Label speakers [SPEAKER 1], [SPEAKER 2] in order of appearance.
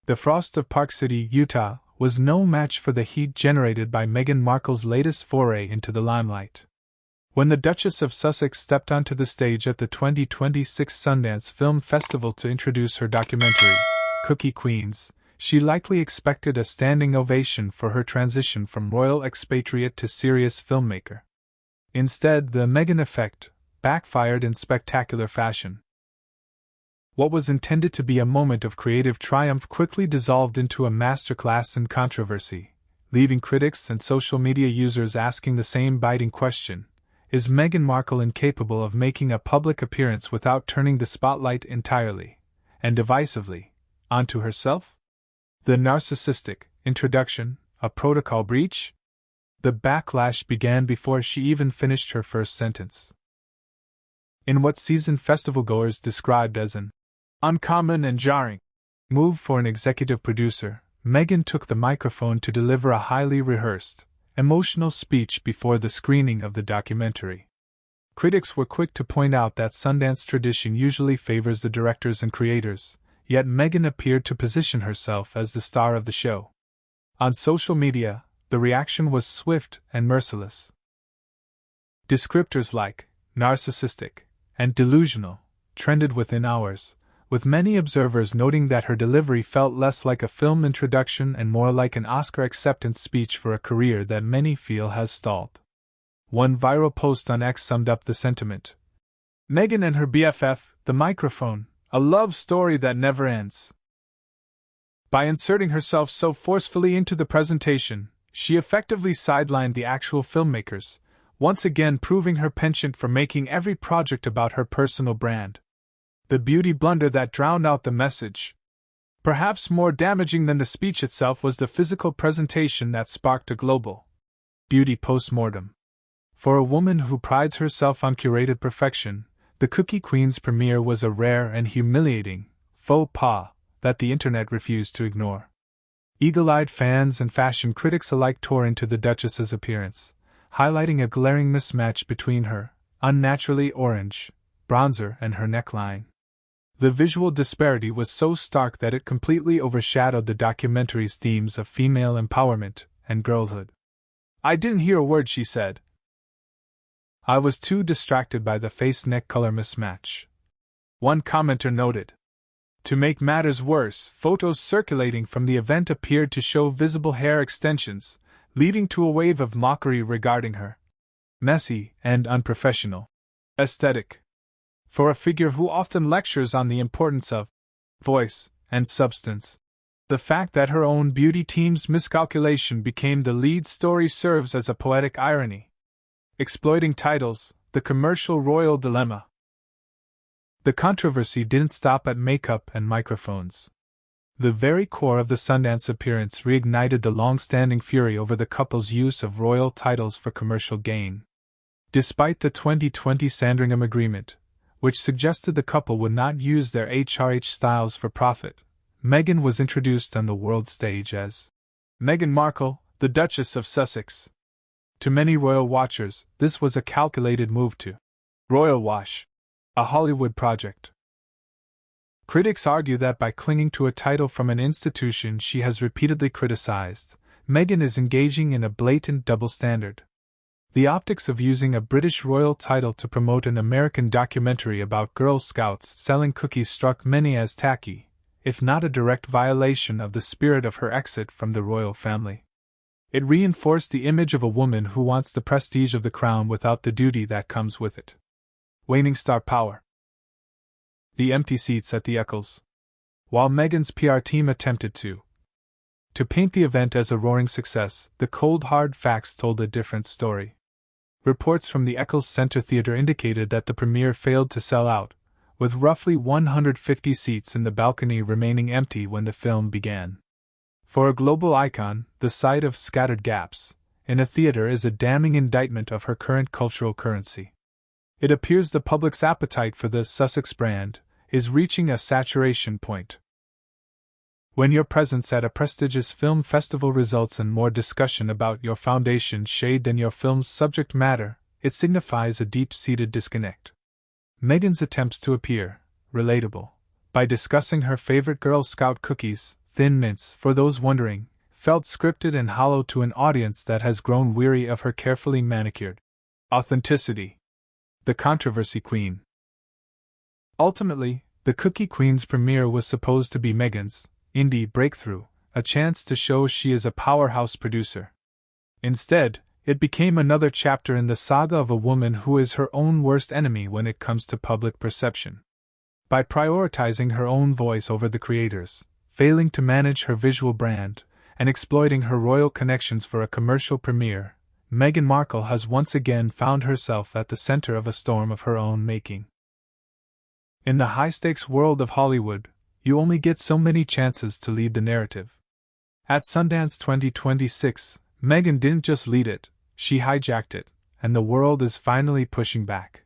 [SPEAKER 1] The frost of Park City, Utah, was no match for the heat generated by Meghan Markle's latest foray into the limelight. When the Duchess of Sussex stepped onto the stage at the 2026 Sundance Film Festival to introduce her documentary, Cookie Queens, she likely expected a standing ovation for her transition from royal expatriate to serious filmmaker. Instead, the Meghan effect backfired in spectacular fashion. What was intended to be a moment of creative triumph quickly dissolved into a masterclass in controversy, leaving critics and social media users asking the same biting question: is Meghan Markle incapable of making a public appearance without turning the spotlight entirely, and divisively, onto herself? The narcissistic introduction, a protocol breach? The backlash began before she even finished her first sentence. In what seasoned festivalgoers described as an uncommon and jarring move for an executive producer, Meghan took the microphone to deliver a highly rehearsed, emotional speech before the screening of the documentary. Critics were quick to point out that Sundance tradition usually favors the directors and creators, yet Meghan appeared to position herself as the star of the show. On social media, the reaction was swift and merciless. Descriptors like narcissistic and delusional trended within hours, with many observers noting that her delivery felt less like a film introduction and more like an Oscar acceptance speech for a career that many feel has stalled. One viral post on X summed up the sentiment. Meghan and her BFF, the microphone, a love story that never ends. By inserting herself so forcefully into the presentation, she effectively sidelined the actual filmmakers, once again proving her penchant for making every project about her personal brand. The beauty blunder that drowned out the message. Perhaps more damaging than the speech itself was the physical presentation that sparked a global beauty postmortem. For a woman who prides herself on curated perfection, the Cookie Queen's premiere was a rare and humiliating faux pas that the internet refused to ignore. Eagle-eyed fans and fashion critics alike tore into the Duchess's appearance, highlighting a glaring mismatch between her unnaturally orange bronzer and her neckline. The visual disparity was so stark that it completely overshadowed the documentary's themes of female empowerment and girlhood. "I didn't hear a word she said. I was too distracted by the face-neck color mismatch," one commenter noted. To make matters worse, photos circulating from the event appeared to show visible hair extensions, leading to a wave of mockery regarding her messy and unprofessional aesthetic. For a figure who often lectures on the importance of voice and substance, the fact that her own beauty team's miscalculation became the lead story serves as a poetic irony. Exploiting titles, the commercial royal dilemma. The controversy didn't stop at makeup and microphones. The very core of the Sundance appearance reignited the long-standing fury over the couple's use of royal titles for commercial gain. Despite the 2020 Sandringham Agreement, which suggested the couple would not use their HRH styles for profit, Meghan was introduced on the world stage as Meghan Markle, the Duchess of Sussex. To many royal watchers, this was a calculated move to royal wash a Hollywood project. Critics argue that by clinging to a title from an institution she has repeatedly criticized, Meghan is engaging in a blatant double standard. The optics of using a British royal title to promote an American documentary about Girl Scouts selling cookies struck many as tacky, if not a direct violation of the spirit of her exit from the royal family. It reinforced the image of a woman who wants the prestige of the crown without the duty that comes with it. Waning star power. The empty seats at the Eccles. While Meghan's PR team attempted to paint the event as a roaring success, the cold hard facts told a different story. Reports from the Eccles Center Theatre indicated that the premiere failed to sell out, with roughly 150 seats in the balcony remaining empty when the film began. For a global icon, the sight of scattered gaps in a theater is a damning indictment of her current cultural currency. It appears the public's appetite for the Sussex brand is reaching a saturation point. When your presence at a prestigious film festival results in more discussion about your foundation's shade than your film's subject matter, it signifies a deep-seated disconnect. Meghan's attempts to appear relatable by discussing her favorite Girl Scout cookies Thin Mints, for those wondering, felt scripted and hollow to an audience that has grown weary of her carefully manicured authenticity. The Controversy Queen. Ultimately, the Cookie Queen's premiere was supposed to be Meghan's indie breakthrough, a chance to show she is a powerhouse producer. Instead, it became another chapter in the saga of a woman who is her own worst enemy when it comes to public perception. By prioritizing her own voice over the creators, failing to manage her visual brand, and exploiting her royal connections for a commercial premiere, Meghan Markle has once again found herself at the center of a storm of her own making. In the high-stakes world of Hollywood, you only get so many chances to lead the narrative. At Sundance 2026, Meghan didn't just lead it, she hijacked it, and the world is finally pushing back.